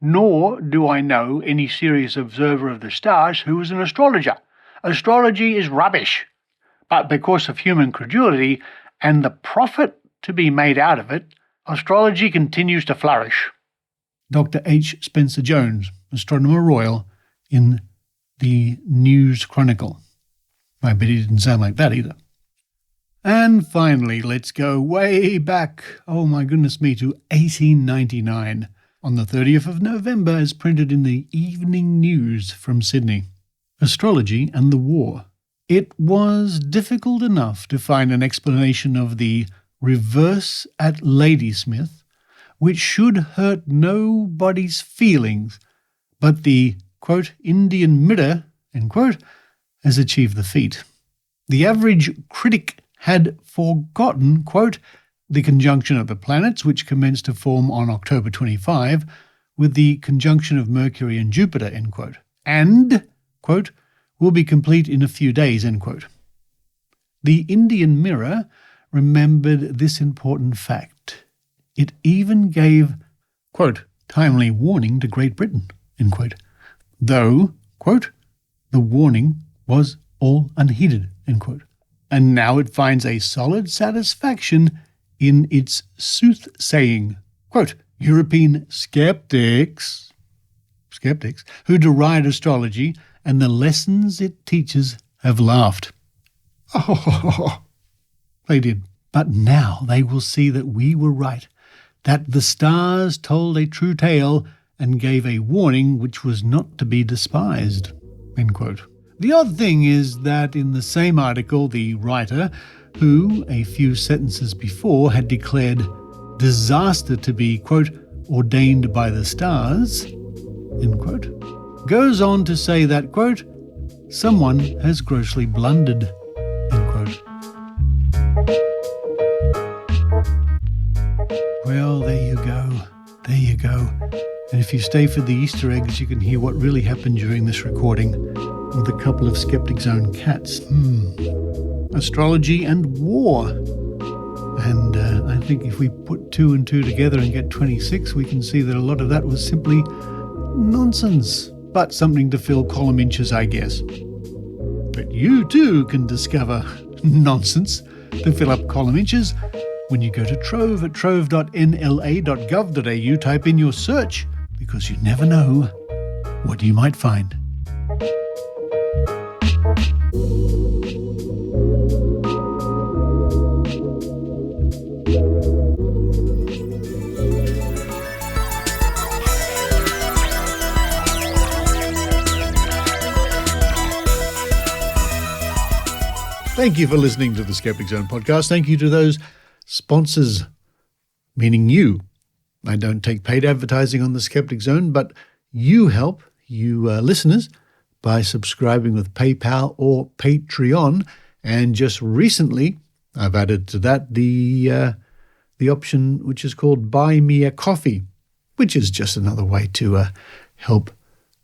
Speaker 2: nor do I know any serious observer of the stars who is an astrologer. Astrology is rubbish, but because of human credulity and the profit to be made out of it, astrology continues to flourish. Dr. H. Spencer Jones, Astronomer Royal, in the News Chronicle. I bet he didn't sound like that either. And finally, let's go way back, oh my goodness me, to 1899, on the 30th of November, as printed in the Evening News from Sydney. Astrology and the War. It was difficult enough to find an explanation of the reverse at Ladysmith, which should hurt nobody's feelings, but the, quote, Indian Mirror, end quote, has achieved the feat. The average critic had forgotten, quote, the conjunction of the planets, which commenced to form on October 25, with the conjunction of Mercury and Jupiter, end quote, and, quote, will be complete in a few days, end quote. The Indian Mirror remembered this important fact. It even gave, quote, timely warning to Great Britain, end quote, though, quote, the warning was all unheeded, end quote. And now it finds a solid satisfaction in its soothsaying. Quote, European skeptics who deride astrology and the lessons it teaches have laughed. Oh, they did. But now they will see that we were right, that the stars told a true tale and gave a warning which was not to be despised. End quote. The odd thing is that in the same article, the writer, who a few sentences before had declared disaster to be, quote, ordained by the stars, end quote, goes on to say that, quote, someone has grossly blundered, end quote. Well, there you go. There you go. And if you stay for the Easter eggs, you can hear what really happened during this recording with a couple of Skeptic Zone cats. Astrology and War. And I think if we put 2 and 2 together and get 26, we can see that a lot of that was simply nonsense, but something to fill column inches, I guess. But you too can discover nonsense to fill up column inches when you go to Trove at trove.nla.gov.au, type in your search, because you never know what you might find. Thank you for listening to the Skeptic Zone podcast. Thank you to those sponsors, meaning you. I don't take paid advertising on the Skeptic Zone, but you help, you listeners, by subscribing with PayPal or Patreon. And just recently, I've added to that the option which is called Buy Me a Coffee, which is just another way to help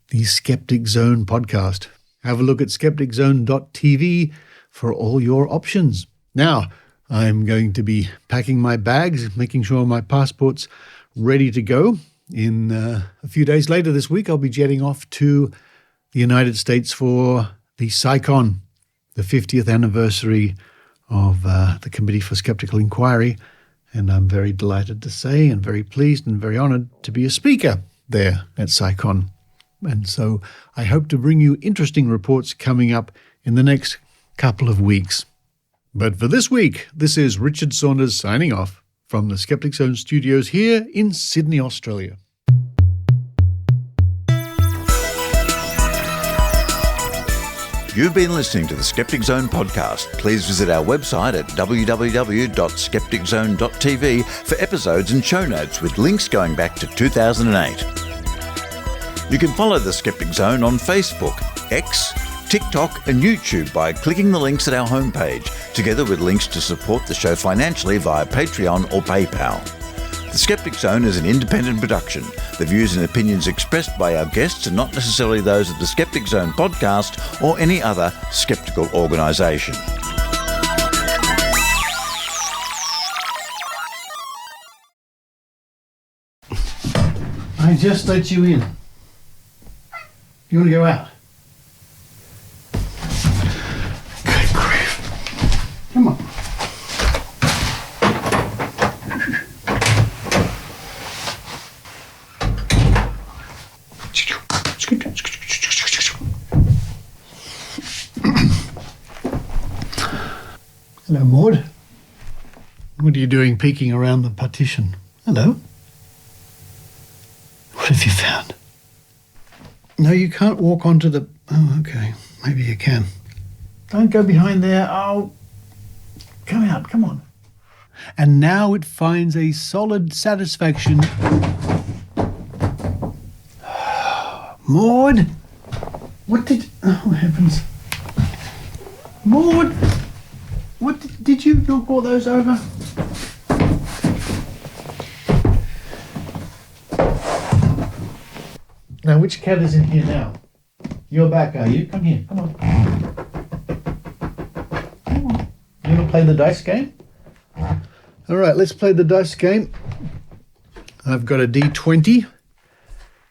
Speaker 2: the Skeptic Zone podcast. Have a look at skepticzone.tv for all your options. Now, I'm going to be packing my bags, making sure my passport's ready to go. In a few days later this week, I'll be jetting off to the United States for the SciCon, the 50th anniversary of the Committee for Skeptical Inquiry. And I'm very delighted to say, and very pleased and very honored to be a speaker there at SciCon. And so I hope to bring you interesting reports coming up in the next couple of weeks. But for this week, this is Richard Saunders signing off from the Skeptic Zone studios here in Sydney, Australia.
Speaker 8: You've been listening to the Skeptic Zone podcast. Please visit our website at www.skepticzone.tv for episodes and show notes with links going back to 2008. You can follow the Skeptic Zone on Facebook, X, TikTok and YouTube by clicking the links at our homepage, together with links to support the show financially via Patreon or PayPal. The Skeptic Zone is an independent production. The views and opinions expressed by our guests are not necessarily those of the Skeptic Zone podcast or any other skeptical organisation.
Speaker 2: I just let you in. You want to go out? Good grief. Come on. Hello, Maud. What are you doing peeking around the partition? Hello. What have you found? No, you can't walk onto the... Oh, okay. Maybe you can. Don't go behind there. Oh, come out. Come on. And now it finds a solid satisfaction. Maud! What did... Oh, heavens. Maud! What did you knock all those over? Now, which cat is in here now? You're back, are you? Come here, come on. Come on. You want to play the dice game? All right, let's play the dice game. I've got a D20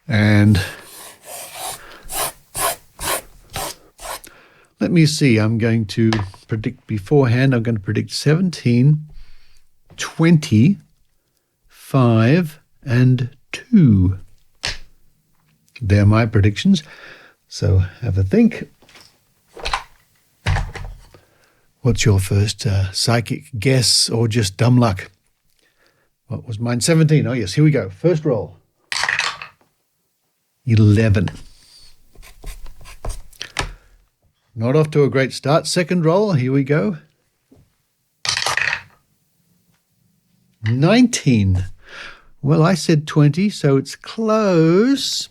Speaker 2: and let me see. I'm going to predict beforehand. I'm going to predict 17, 20, 5, and 2. They're my predictions. So have a think. What's your first psychic guess or just dumb luck? What was mine? 17. Oh, yes. Here we go. First roll. 11. Not off to a great start. Second roll. Here we go. 19. Well, I said 20, so it's close.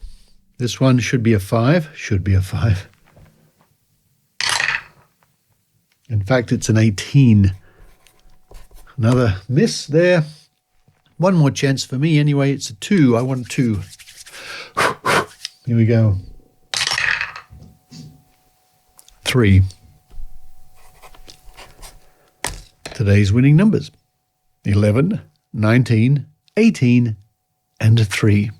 Speaker 2: This one should be a 5. Should be a 5. In fact, it's an 18. Another miss there. One more chance for me anyway. It's a 2. I want a 2. Here we go. 3. Today's winning numbers: 11, 19, 18, and 3.